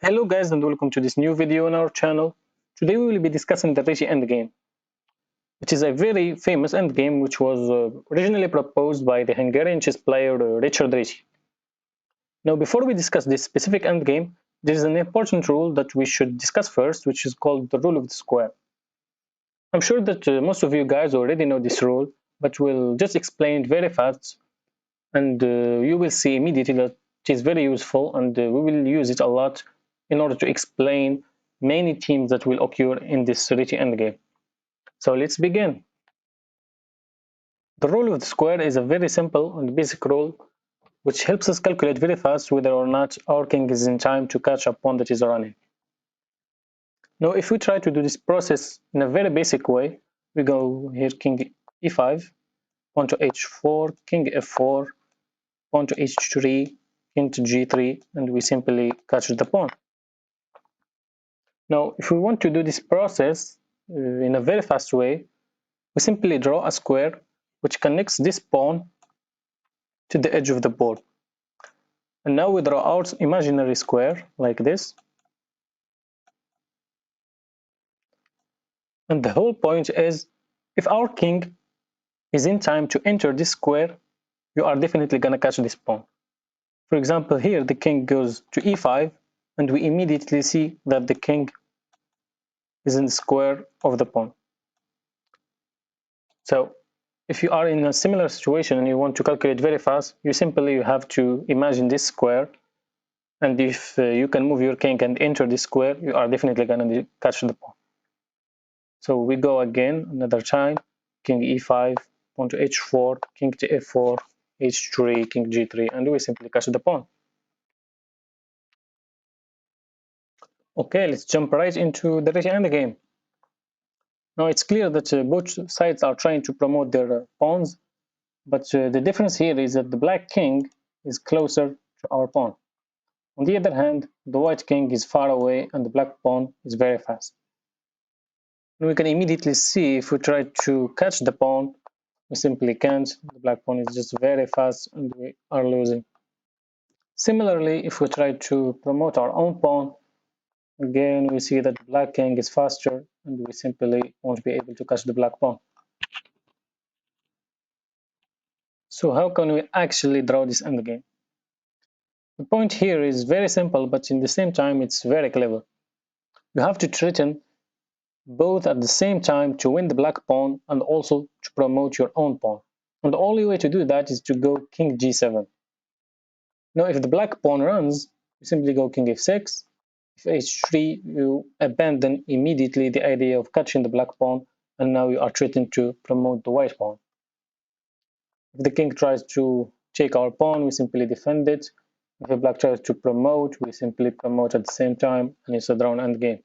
Hello guys and welcome to this new video on our channel. Today we will be discussing the Reti Endgame, which is a very famous endgame which was originally proposed by the Hungarian chess player Richard Reti. Now before we discuss this specific endgame, there is an important rule that we should discuss first, which is called the rule of the square. I'm sure that most of you guys already know this rule, but we'll just explain it very fast and you will see immediately that it is very useful and we will use it a lot in order to explain many themes that will occur in this Reti endgame. So let's begin. The rule of the square is a very simple and basic rule which helps us calculate very fast whether or not our king is in time to catch a pawn that is running. Now if we try to do this process in a very basic way, we go here king e5, pawn to h4, king f4, pawn to h3, king to g3, and we simply catch the pawn. Now, if we want to do this process in a very fast way, we simply draw a square which connects this pawn to the edge of the board. And now we draw our imaginary square like this. And the whole point is, if our king is in time to enter this square, you are definitely going to catch this pawn. For example, here the king goes to e5, and we immediately see that the king is in the square of the pawn. So if you are in a similar situation and you want to calculate very fast, you have to imagine this square, and if you can move your king and enter this square, you are definitely going to catch the pawn. So we go again another time, king e5, pawn to h4, king to f4, h3, king g3, and we simply catch the pawn. Okay, let's jump right into the Reti endgame. Now it's clear that both sides are trying to promote their pawns, but the difference here is that the black king is closer to our pawn. On the other hand, the white king is far away and the black pawn is very fast. And we can immediately see if we try to catch the pawn, we simply can't. The black pawn is just very fast and we are losing. Similarly, if we try to promote our own pawn, again we see that the black king is faster and we simply won't be able to catch the black pawn. So how can we actually draw this endgame? The point here is very simple, but in the same time it's very clever. You have to threaten both at the same time to win the black pawn and also to promote your own pawn. And the only way to do that is to go king g7. Now if the black pawn runs, you simply go king f6. If h3, you abandon immediately the idea of catching the black pawn, and now you are threatened to promote the white pawn. If the king tries to take our pawn, we simply defend it. If the black tries to promote, we simply promote at the same time, and it's a drawn endgame.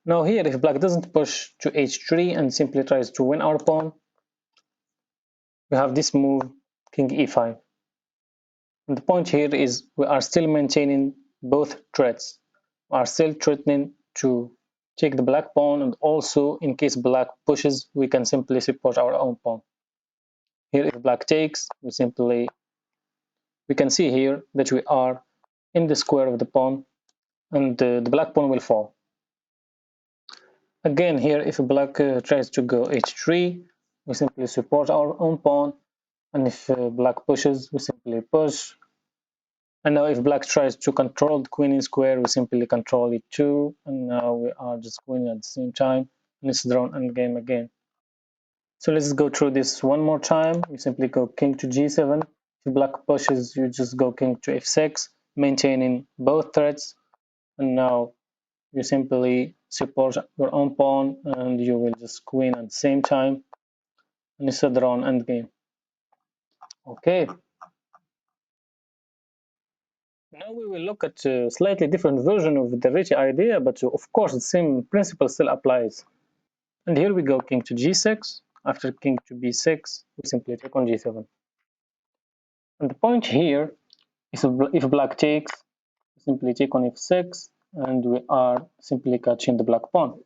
Now here, if black doesn't push to h3 and simply tries to win our pawn, we have this move, king e5. And the point here is we are still maintaining both threats. We are still threatening to take the black pawn, and also in case black pushes, we can simply support our own pawn. Here, if black takes, we can see here that we are in the square of the pawn, and the black pawn will fall. Again, here, if black tries to go h3, we simply support our own pawn, and if black pushes, we simply push. And now if black tries to control the queen in square, we simply control it too, and now we are just winning at the same time, and it's drawn endgame again. So let's go through this one more time. You simply go king to g7. If black pushes, you just go king to f6, maintaining both threats, and now you simply support your own pawn and you will just queen at the same time, and it's a drawn endgame. Okay, now we will look at a slightly different version of the Reti idea, but of course the same principle still applies. And here we go king to g6. After king to b6, we simply take on g7. And the point here is if black takes, we simply take on f6, and we are simply catching the black pawn.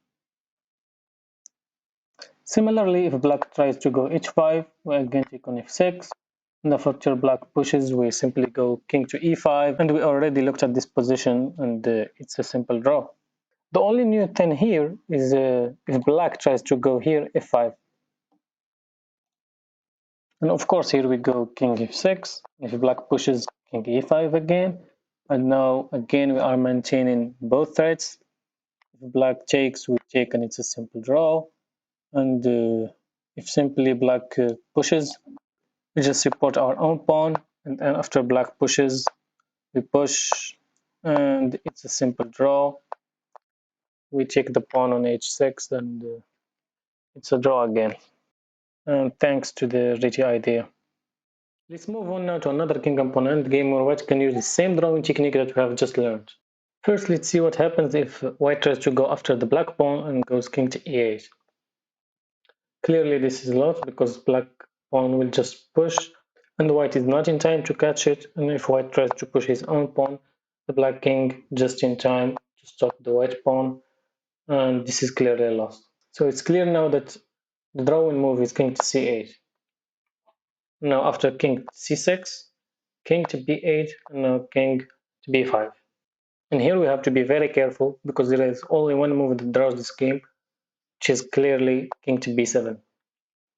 Similarly, if black tries to go h5, we again take on f6, And after black pushes, we simply go king to e5, and we already looked at this position, and it's a simple draw. The only new thing here is if black tries to go here, f5. And of course, here we go king f6. If black pushes, king e5 again. And now, again, we are maintaining both threats. If black takes, we take, and it's a simple draw. And if simply black pushes, we just support our own pawn. And then after black pushes, we push, and it's a simple draw. We take the pawn on h6, and it's a draw again. And thanks to the Reti idea. Let's move on now to another king and pawn endgame where white can use the same drawing technique that we have just learned. First, let's see what happens if white tries to go after the black pawn and goes king to e8. Clearly this is lost because black pawn will just push and white is not in time to catch it, and if white tries to push his own pawn, the black king just in time to stop the white pawn, and this is clearly lost. So it's clear now that the drawing move is king to c8. Now after king to c6, king to b8, and now king to b5. And here we have to be very careful because there is only one move that draws this game, which is clearly king to b7.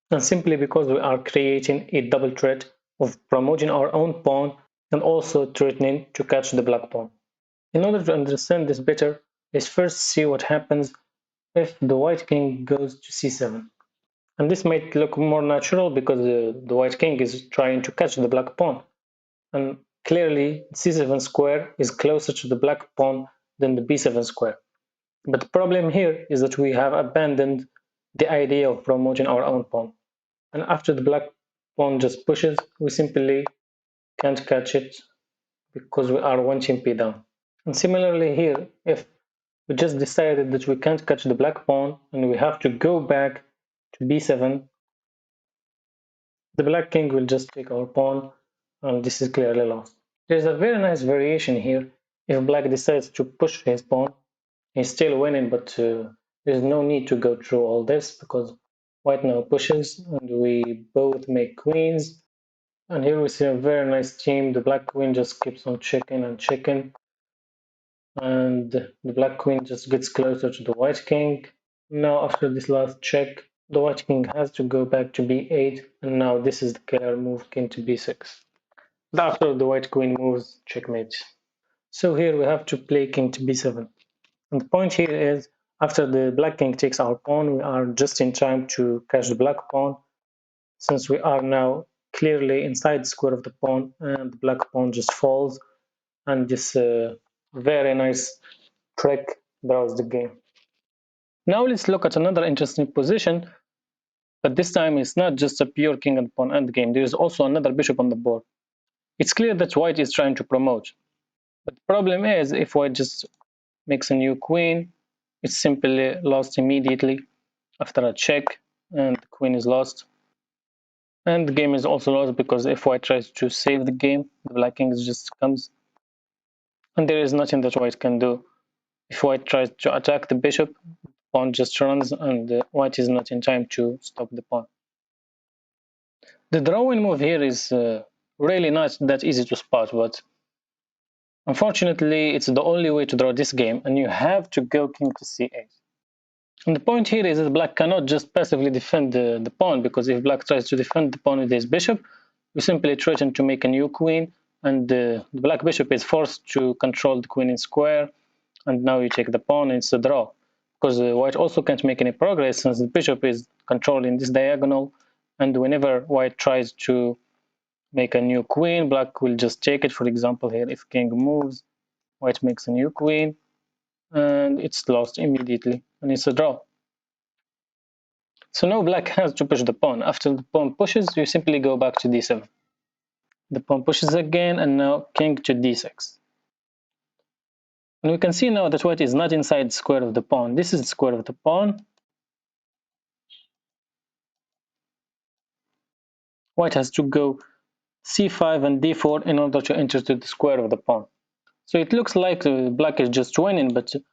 And simply because we are creating a double threat of promoting our own pawn and also threatening to catch the black pawn. In order to understand this better, let's first see what happens if the white king goes to c7. And this might look more natural because the white king is trying to catch the black pawn. And clearly, c7 square is closer to the black pawn than the b7 square. But the problem here is that we have abandoned the idea of promoting our own pawn. And after the black pawn just pushes, we simply can't catch it because we are one chimp down. And similarly here, if we just decided that we can't catch the black pawn and we have to go back to b7, the black king will just take our pawn, and this is clearly lost. There's a very nice variation here. If black decides to push his pawn, he's still winning, but there's no need to go through all this because white now pushes and we both make queens. And here we see a very nice team. The black queen just keeps on checking and checking, and the black queen just gets closer to the white king. Now after this last check, the white king has to go back to b8, and now this is the killer move, king to b6. After the white queen moves, checkmate. So here we have to play king to b7. And the point here is, after the black king takes our pawn, we are just in time to catch the black pawn, since we are now clearly inside the square of the pawn, and the black pawn just falls, and this very nice trick draws the game. Now let's look at another interesting position, but this time it's not just a pure king and pawn endgame, there is also another bishop on the board. It's clear that white is trying to promote, but the problem is if white just makes a new queen, it's simply lost immediately after a check, and the queen is lost. And the game is also lost because if white tries to save the game, the black king just comes, and there is nothing that white can do. If white tries to attack the bishop, pawn just runs, and white is not in time to stop the pawn. The drawing move here is really not that easy to spot, but unfortunately it's the only way to draw this game, and you have to go king to c8. And the point here is that black cannot just passively defend the pawn, because if black tries to defend the pawn with his bishop, you simply threaten to make a new queen, and the black bishop is forced to control the queen in square, and now you take the pawn, and it's a draw. Because white also can't make any progress since the bishop is controlling this diagonal, and whenever white tries to make a new queen, black will just take it. For example, here, if king moves, white makes a new queen, and it's lost immediately, and it's a draw. So now black has to push the pawn. After the pawn pushes, you simply go back to d7. The pawn pushes again, and now king to d6. And we can see now that white is not inside the square of the pawn. This is the square of the pawn. White has to go c5 and d4 in order to enter to the square of the pawn. So it looks like black is just winning, but the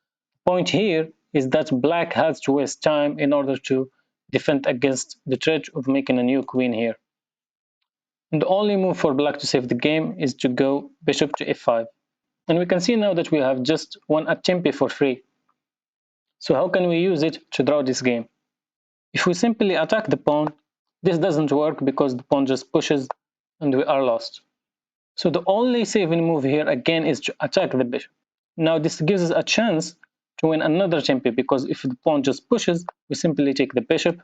point here is that black has to waste time in order to defend against the threat of making a new queen here. And the only move for black to save the game is to go bishop to f5. And we can see now that we have just one actially for free. So how can we use it to draw this game? If we simply attack the pawn, this doesn't work because the pawn just pushes and we are lost. So the only saving move here again is to attack the bishop. Now this gives us a chance to win another champion because if the pawn just pushes, we simply take the bishop,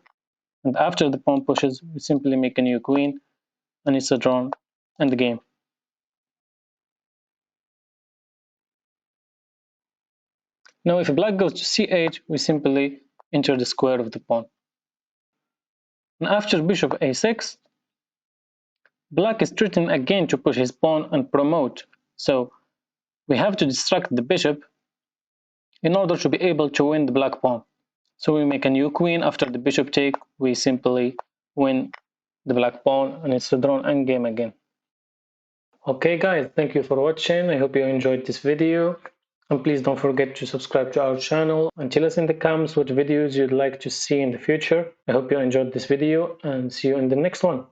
and after the pawn pushes, we simply make a new queen, and it's a drawn endgame. Now if black goes to c8, we simply enter the square of the pawn. And after bishop a6, black is threatening again to push his pawn and promote. So we have to distract the bishop in order to be able to win the black pawn. So we make a new queen. After the bishop take, we simply win the black pawn, and it's a drawn endgame again. Okay guys, thank you for watching. I hope you enjoyed this video. And please don't forget to subscribe to our channel and tell us in the comments what videos you'd like to see in the future. I hope you enjoyed this video and see you in the next one.